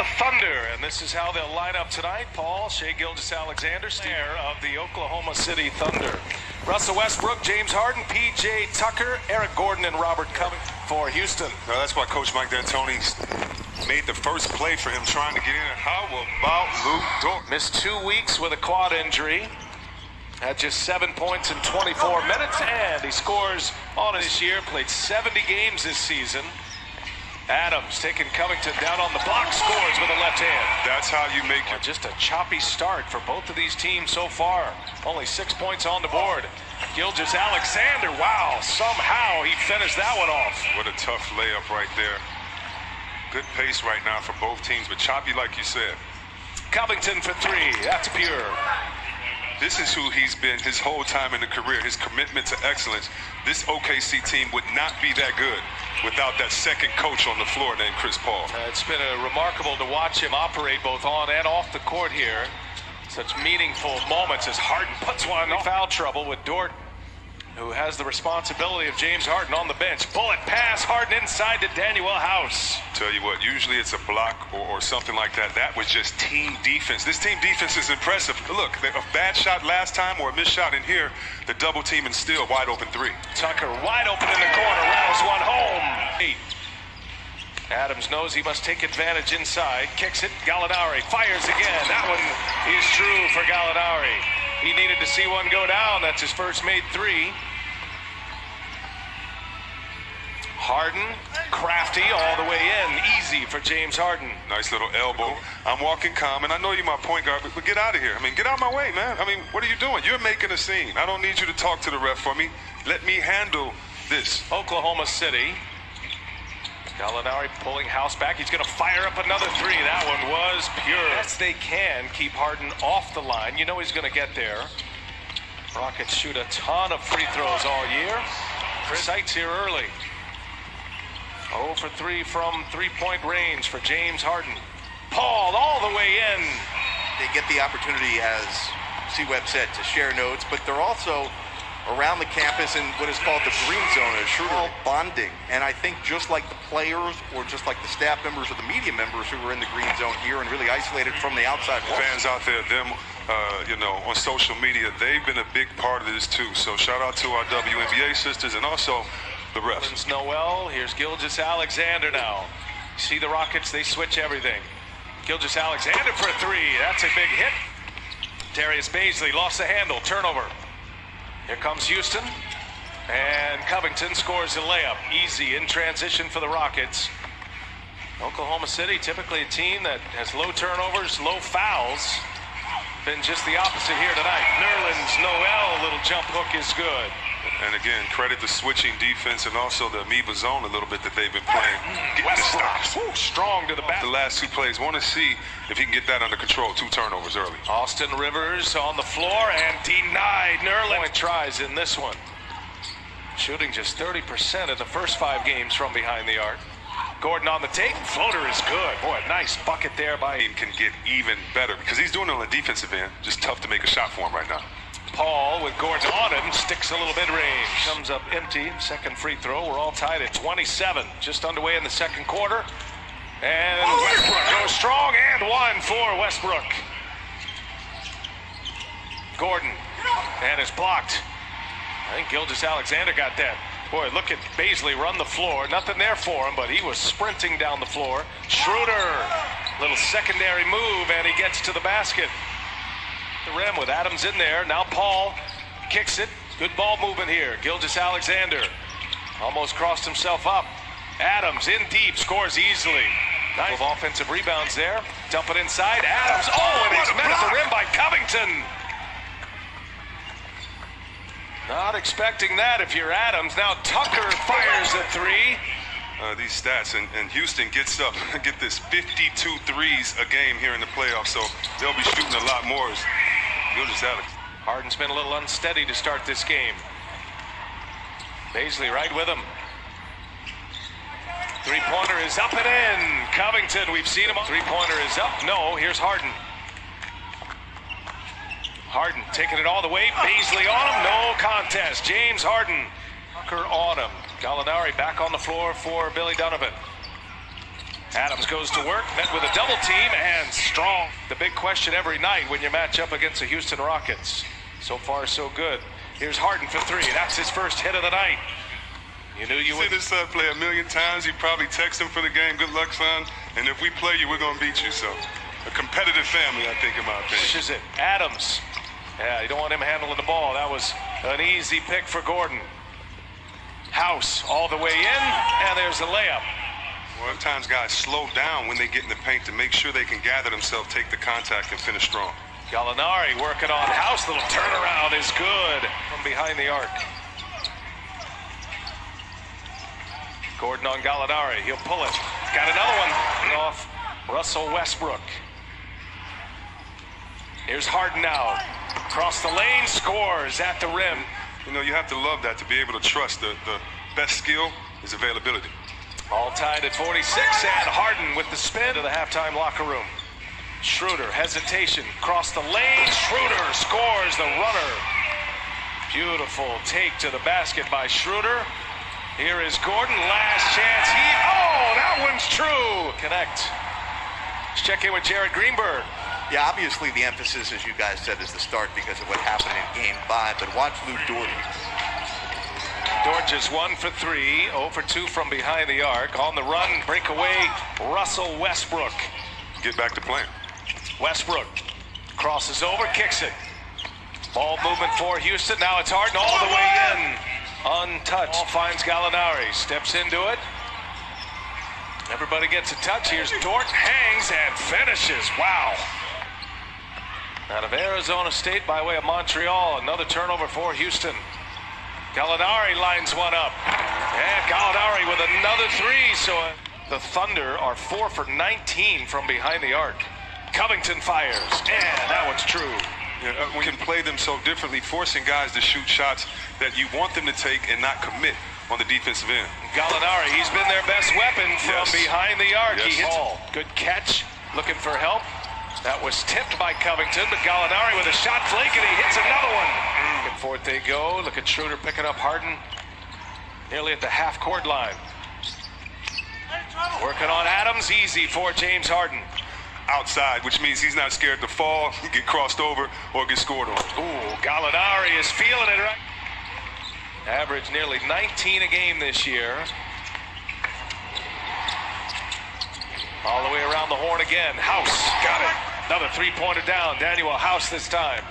the Thunder, and this is how they'll line up tonight. Paul, Shai Gilgeous-Alexander, stare of the Oklahoma City Thunder. Russell Westbrook, James Harden, P.J. Tucker, Eric Gordon, and Robert Covington for Houston. Now that's why Coach Mike D'Antoni made the first play for him trying to get in. How about Luke Dort? Missed 2 weeks with a quad injury. Had just 7 points in 24 minutes, and he scores on it this year. Played 70 games this season. Adams taking Covington down on the block, scores with a left hand. That's how you make it. Just a choppy start for both of these teams so far. Only 6 points on the board. Gilgeous-Alexander, wow, somehow he finished that one off. What a tough layup right there. Good pace right now for both teams, but choppy like you said. Covington for three, that's pure. This is who he's been his whole time in the career, his commitment to excellence. This OKC team would not be that good without that second coach on the floor named Chris Paul. It's been remarkable to watch him operate both on and off the court here. Such meaningful moments as Harden puts one in foul trouble with Dort, who has the responsibility of James Harden on the bench. Bullet pass, Harden inside to Danuel House. Tell you what, usually it's a block or something like that. That was just team defense. This team defense is impressive. Look, a bad shot last time or a missed shot in here, the double team and still wide open three. Tucker wide open in the corner, rattles one home. Adams knows he must take advantage inside, kicks it, Gallinari fires again. That one is true for Gallinari. He needed to see one go down. That's his first made three. Harden, crafty all the way in, easy for James Harden. Nice little elbow. I'm walking calm, and I know you're my point guard, but get out of here. I mean, get out of my way, man. I mean, what are you doing? You're making a scene. I don't need you to talk to the ref for me. Let me handle this. Oklahoma City. Gallinari pulling House back. He's going to fire up another three. That one was pure. Yes, they can keep Harden off the line. You know he's going to get there. Rockets shoot a ton of free throws all year. Chris Sights here early. 0 for 3 from three-point range for James Harden. Paul all the way in. They get the opportunity, as C-Web said, to share notes, but they're also around the campus in what is called the green zone, a shooter bonding. And I think just like the players or just like the staff members or the media members who were in the green zone here and really isolated from the outside world. Fans out there, them, you know, on social media, they've been a big part of this too. So shout out to our WNBA sisters and also the refs. Noel, here's Gilgeous-Alexander now. See the Rockets, they switch everything. Gilgeous-Alexander for a three, that's a big hit. Darius Baisley lost the handle, turnover. Here comes Houston, and Covington scores a layup. Easy in transition for the Rockets. Oklahoma City, typically a team that has low turnovers, low fouls. Been just the opposite here tonight. Nerlens Noel, little jump hook is good. And again, credit the switching defense and also the amoeba zone a little bit that they've been playing. Westbrook, strong to the back. The last two plays, want to see if he can get that under control. 2 turnovers early. Austin Rivers on the floor and denied. Nerlens tries in this one. Shooting just 30% in the first 5 games from behind the arc. Gordon on the take, floater is good. Boy, nice bucket there by him. Can get even better because he's doing it on the defensive end. Just tough to make a shot for him right now. Paul with Gordon on him, sticks a little mid-range. Comes up empty, second free throw. We're all tied at 27, just underway in the second quarter. And Westbrook goes strong, and one for Westbrook. Gordon, and it's blocked. I think Gilgeous-Alexander got that. Boy, look at Baisley run the floor. Nothing there for him, but he was sprinting down the floor. Schroeder, little secondary move, and he gets to the basket. The rim with Adams in there. Now Paul kicks it. Good ball movement here. Gilgeous-Alexander almost crossed himself up. Adams in deep, scores easily. Nice offensive rebounds there. Dump it inside. Adams. Oh, and he's met at the rim by Covington. Not expecting that if you're Adams. Now Tucker fires a three. These stats, and Houston gets up, get this 52 threes a game here in the playoffs, so they'll be shooting a lot more. Gilgeous-Alexander. Harden's been a little unsteady to start this game. Baisley right with him. Three-pointer is up and in. Covington, we've seen him. Three-pointer is up. No, here's Harden. Harden taking it all the way. Baisley on him. No contest. James Harden. Tucker on him. Gallinari back on the floor for Billy Donovan. Adams goes to work, met with a double team, and strong. The big question every night when you match up against the Houston Rockets. So far, so good. Here's Harden for three. That's his first hit of the night. You knew you would. Seen his son play a million times. You probably text him for the game. Good luck, son. And if we play you, we're going to beat you. So, a competitive family, I think, in my opinion. Pushes it. Adams. Yeah, you don't want him handling the ball. That was an easy pick for Gordon. House all the way in, and there's the layup. Well, at times guys slow down when they get in the paint to make sure they can gather themselves, take the contact, and finish strong. Gallinari working on House. Little turnaround is good from behind the arc. Gordon on Gallinari. He'll pull it. Got another one off Russell Westbrook. Here's Harden now. Across the lane, scores at the rim. You know, you have to love that, to be able to trust the best skill is availability. All tied at 46, and Harden with the spin to the halftime locker room. Schroeder, hesitation, across the lane. Schroeder scores the runner. Beautiful take to the basket by Schroeder. Here is Gordon, last chance. Oh, that one's true. Connect. Let's check in with Jared Greenberg. Yeah, obviously the emphasis, as you guys said, is the start because of what happened in Game 5, but watch Lou Dort. Dort just 1 for 3, 0 for 2 from behind the arc. On the run, breakaway, Russell Westbrook. Get back to playing. Westbrook crosses over, kicks it. Ball movement for Houston. Now it's Harden all the way in. Untouched. Ball finds Gallinari. Steps into it. Everybody gets a touch. Here's Dort. Hangs and finishes. Wow. Out of Arizona State by way of Montreal. Another turnover for Houston. Gallinari lines one up. And Gallinari with another three. So the Thunder are 4 for 19 from behind the arc. Covington fires. And that one's true. Yeah, we can play them so differently, forcing guys to shoot shots that you want them to take and not commit on the defensive end. Gallinari, he's been their best weapon from behind the arc. Yes. He hits ball. Good catch. Looking for help. That was tipped by Covington, but Gallinari with a shot flake, and he hits another one. Back and forth they go. Look at Schroeder picking up Harden nearly at the half-court line. Working on Adams. Easy for James Harden. Outside, which means he's not scared to fall, get crossed over, or get scored on. Ooh, Gallinari is feeling it right. Average nearly 19 a game this year. All the way around the horn again. House got it. Another three-pointer down. Daniel House this time.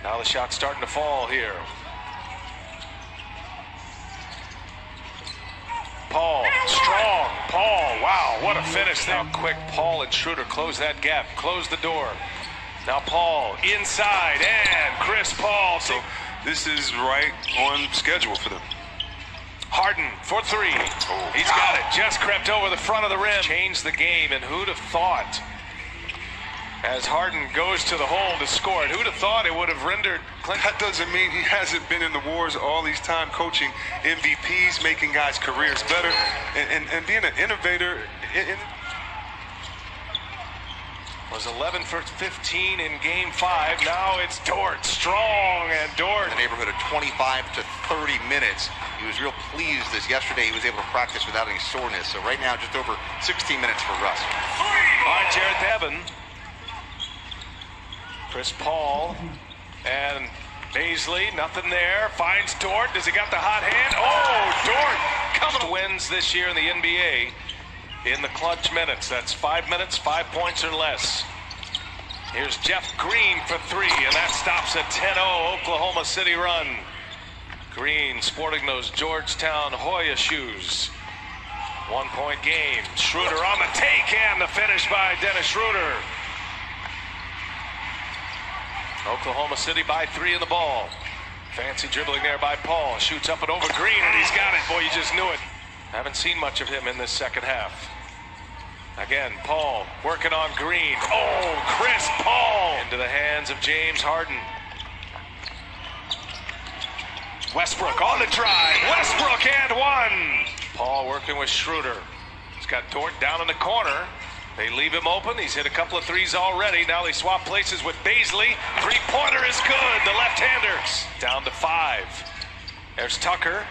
Now the shot's starting to fall here. Paul, strong. Paul, wow, what a finish there. Now quick, Paul and Schroeder close that gap, close the door. Now Paul inside, and Chris Paul. So this is right on schedule for them. Harden for three. Oh, he's got it, just crept over the front of the rim. Changed the game, and who'd have thought? As Harden goes to the hole to score it, who'd have thought it would have rendered Clinton? That doesn't mean he hasn't been in the wars all these time coaching MVPs, making guys' careers better, and being an innovator. Was 11 for 15 in Game 5. Now it's Dort, strong, and Dort. In the neighborhood of 25 to 30 minutes. He was real pleased as yesterday he was able to practice without any soreness. So right now, just over 16 minutes for Russ. All right, Jared Devin. Chris Paul and Baisley, nothing there. Finds Dort. Does he got the hot hand? Oh, Dort coming. Wins this year in the NBA in the clutch minutes. That's 5 minutes, 5 points or less. Here's Jeff Green for three, and that stops a 10-0 Oklahoma City run. Green sporting those Georgetown Hoya shoes. 1 point game. Schroeder on the take, and the finish by Dennis Schroeder. Oklahoma City by 3 in the ball. Fancy dribbling there by Paul. Shoots up and over Green, and he's got it. Boy, you just knew it. Haven't seen much of him in this second half. Again, Paul working on Green. Oh, Chris Paul! Into the hands of James Harden. Westbrook on the drive. Westbrook and one! Paul working with Schroeder. He's got Dort down in the corner. They leave him open. He's hit a couple of threes already. Now they swap places with Baisley. Three-pointer is good. The left-hander down to 5. There's Tucker.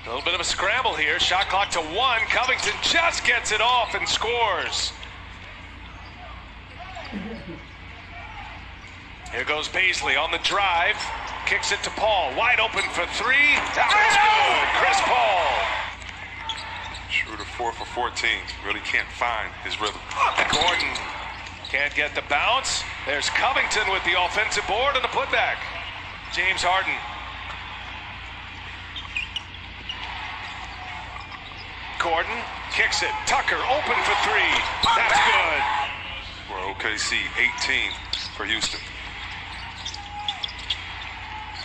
A little bit of a scramble here. Shot clock to 1. Covington just gets it off and scores. Here goes Baisley on the drive. Kicks it to Paul. Wide open for 3. That was good. Chris Paul. Schroeder 4 for 14. Really can't find his rhythm. Gordon can't get the bounce. There's Covington with the offensive board and the putback. James Harden. Gordon kicks it. Tucker open for 3. That's good. For OKC, 18 for Houston.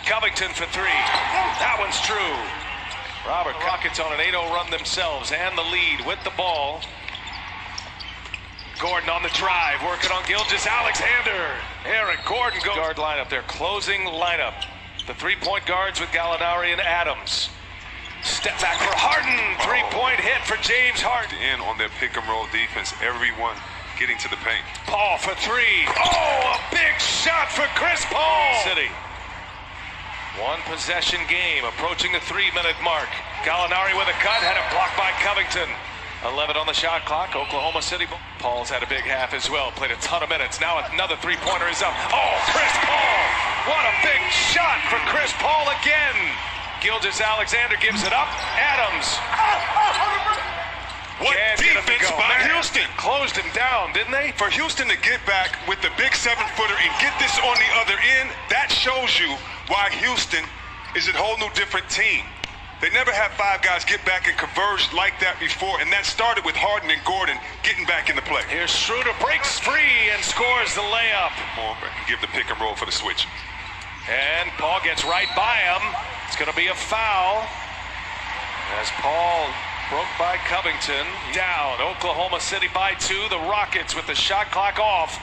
Covington for 3. That one's true. Robert Rockets on an 8-0 run themselves and the lead with the ball. Gordon on the drive, working on Gilgeous-Alexander. Aaron Gordon guard lineup, their closing lineup. The three-point guards with Gallinari and Adams. Step back for Harden. Three-point hit for James Harden. In on their pick and roll defense, everyone getting to the paint. Paul for 3. Oh, a big shot for Chris Paul. City. One possession game, approaching the 3-minute mark. Gallinari with a cut, had it blocked by Covington. 11 on the shot clock, Oklahoma City. Paul's had a big half as well, played a ton of minutes. Now another three-pointer is up. Oh, Chris Paul! What a big shot for Chris Paul again. Gilgeous-Alexander gives it up. Adams. What defense by Houston? Closed him down, didn't they? For Houston to get back with the big 7-footer and get this on the other end, that shows you why Houston is a whole new different team. They never had 5 guys get back and converge like that before, and that started with Harden and Gordon getting back in the play. Here's Schroeder, breaks free and scores the layup. Give the pick and roll for the switch. And Paul gets right by him. It's going to be a foul as Paul broke by Covington. Down, Oklahoma City by 2. The Rockets with the shot clock off.